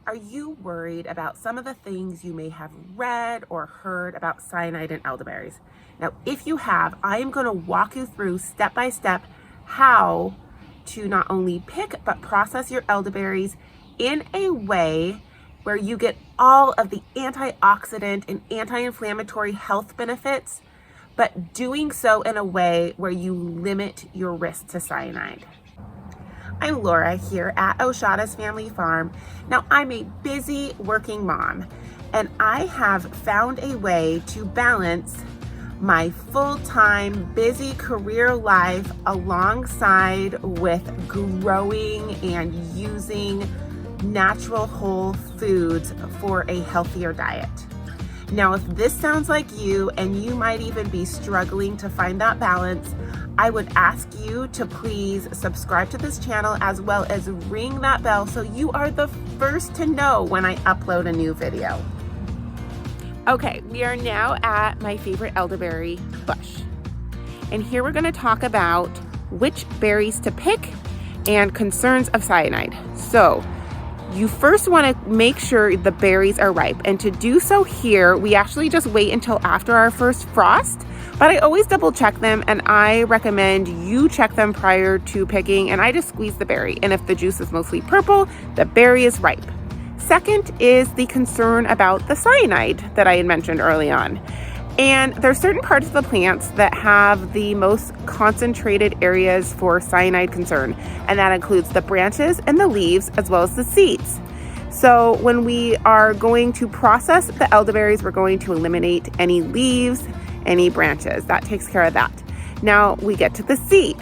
Are you worried about some of the things you may have read or heard about cyanide in elderberries? Now, if you have, I am going to walk you through step by step how to not only pick but process your elderberries in a way where you get all of the antioxidant and anti-inflammatory health benefits, but doing so in a way where you limit your risk to cyanide. I'm Laura here at Osiadacz's Family Farm. Now, I'm a busy working mom, and I have found a way to balance my full-time busy career life alongside with growing and using natural whole foods for a healthier diet. Now, if this sounds like you and you might even be struggling to find that balance, I would ask you to please subscribe to this channel as well as ring that bell so you are the first to know when I upload a new video. Okay, we are now at my favorite elderberry bush. And here we're gonna talk about which berries to pick and concerns of cyanide. So, you first wanna make sure the berries are ripe. And to do so here, we actually just wait until after our first frost. But I always double check them, and I recommend you check them prior to picking, and I just squeeze the berry. And if the juice is mostly purple, the berry is ripe. Second is the concern about the cyanide that I had mentioned early on. And there's certain parts of the plants that have the most concentrated areas for cyanide concern, and that includes the branches and the leaves as well as the seeds. So when we are going to process the elderberries, we're going to eliminate any leaves, any branches. That takes care of that. Now we get to the seed.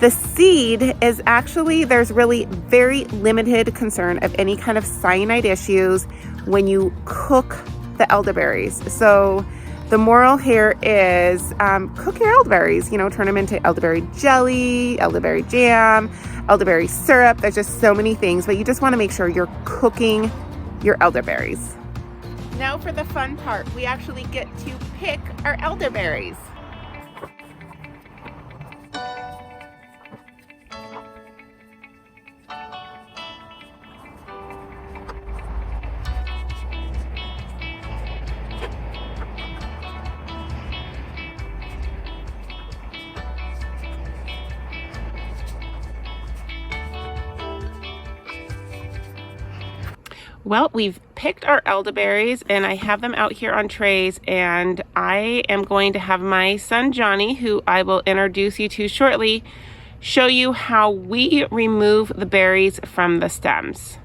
The seed is actually, there's really very limited concern of any kind of cyanide issues when you cook the elderberries. So the moral here is cook your elderberries, turn them into elderberry jelly, elderberry jam, elderberry syrup. There's just so many things, but you just want to make sure you're cooking your elderberries. Now for the fun part, we actually get to pick our elderberries. Well, we've picked our elderberries and I have them out here on trays, and I am going to have my son Johnny, who I will introduce you to shortly, show you how we remove the berries from the stems.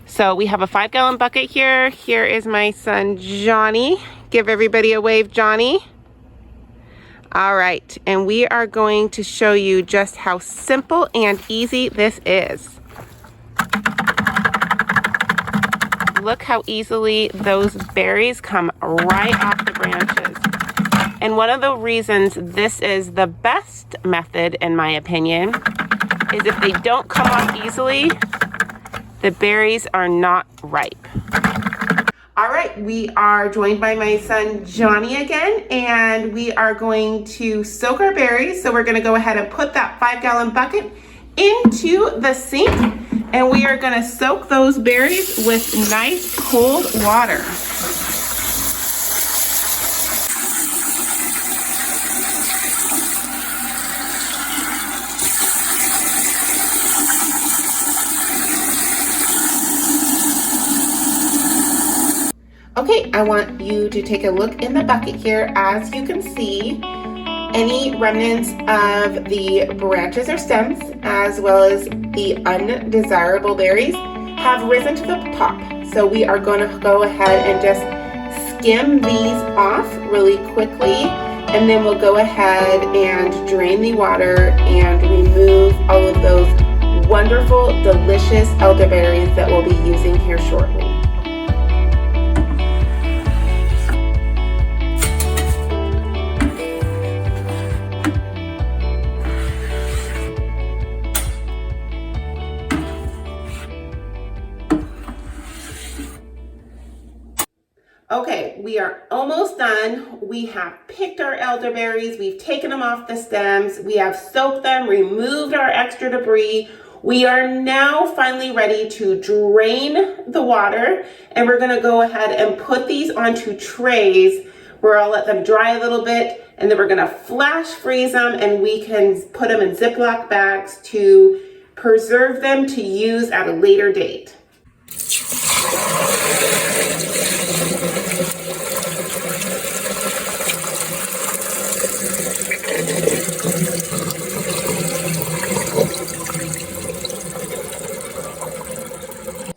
So we have a 5-gallon bucket here. Here is my son Johnny. Give everybody a wave, Johnny. All right, and we are going to show you just how simple and easy this is. Look how easily those berries come right off the branches. And one of the reasons this is the best method, in my opinion, is if they don't come off easily, the berries are not ripe. All right, we are joined by my son Johnny again, and we are going to soak our berries. So we're gonna go ahead and put that 5-gallon bucket into the sink. And we are going to soak those berries with nice cold water. Okay, I want you to take a look in the bucket here. As you can see, any remnants of the branches or stems, as well as the undesirable berries, have risen to the top. So we are going to go ahead and just skim these off really quickly, and then we'll go ahead and drain the water and remove all of those wonderful, delicious elderberries that we'll be using here shortly. Okay, we are almost done. We have picked our elderberries. We've taken them off the stems. We have soaked them, removed our extra debris. We are now finally ready to drain the water, and we're gonna go ahead and put these onto trays where I'll let them dry a little bit, and then we're gonna flash freeze them, and we can put them in Ziploc bags to preserve them to use at a later date.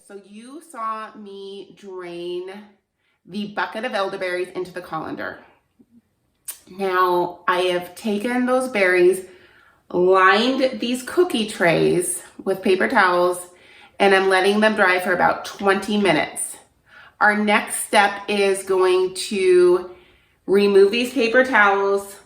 So you saw me drain the bucket of elderberries into the colander. Now I have taken those berries, lined these cookie trays with paper towels, and I'm letting them dry for about 20 minutes. Our next step is going to remove these paper towels,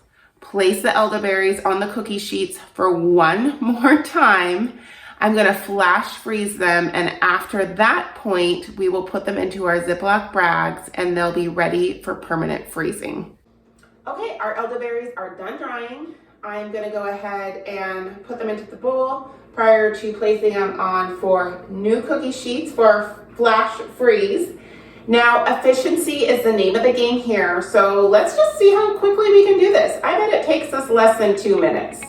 place the elderberries on the cookie sheets for one more time. I'm gonna flash freeze them, and after that point, we will put them into our Ziploc bags and they'll be ready for permanent freezing. Okay, our elderberries are done drying. I'm gonna go ahead and put them into the bowl prior to placing them on for new cookie sheets for flash freeze. Now, efficiency is the name of the game here, so let's just see how quickly we can do this. I bet it takes us less than 2 minutes.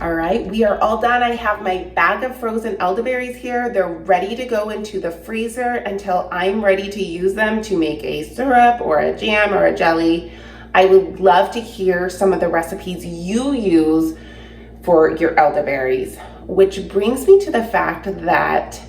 All right, we are all done. I have my bag of frozen elderberries here. They're ready to go into the freezer until I'm ready to use them to make a syrup or a jam or a jelly. I would love to hear some of the recipes you use for your elderberries, which brings me to the fact that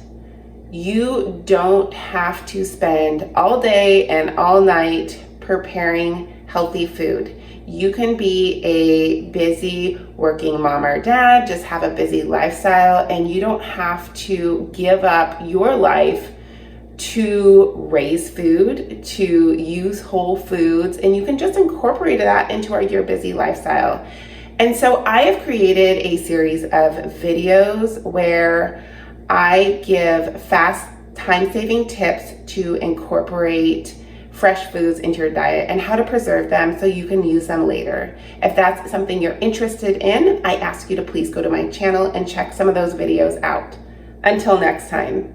you don't have to spend all day and all night preparing healthy food. You can be a busy working mom or dad, just have a busy lifestyle, and you don't have to give up your life to raise food, to use whole foods, and you can just incorporate that into your busy lifestyle. And so I have created a series of videos where I give fast time-saving tips to incorporate fresh foods into your diet and how to preserve them so you can use them later. If that's something you're interested in, I ask you to please go to my channel and check some of those videos out. Until next time.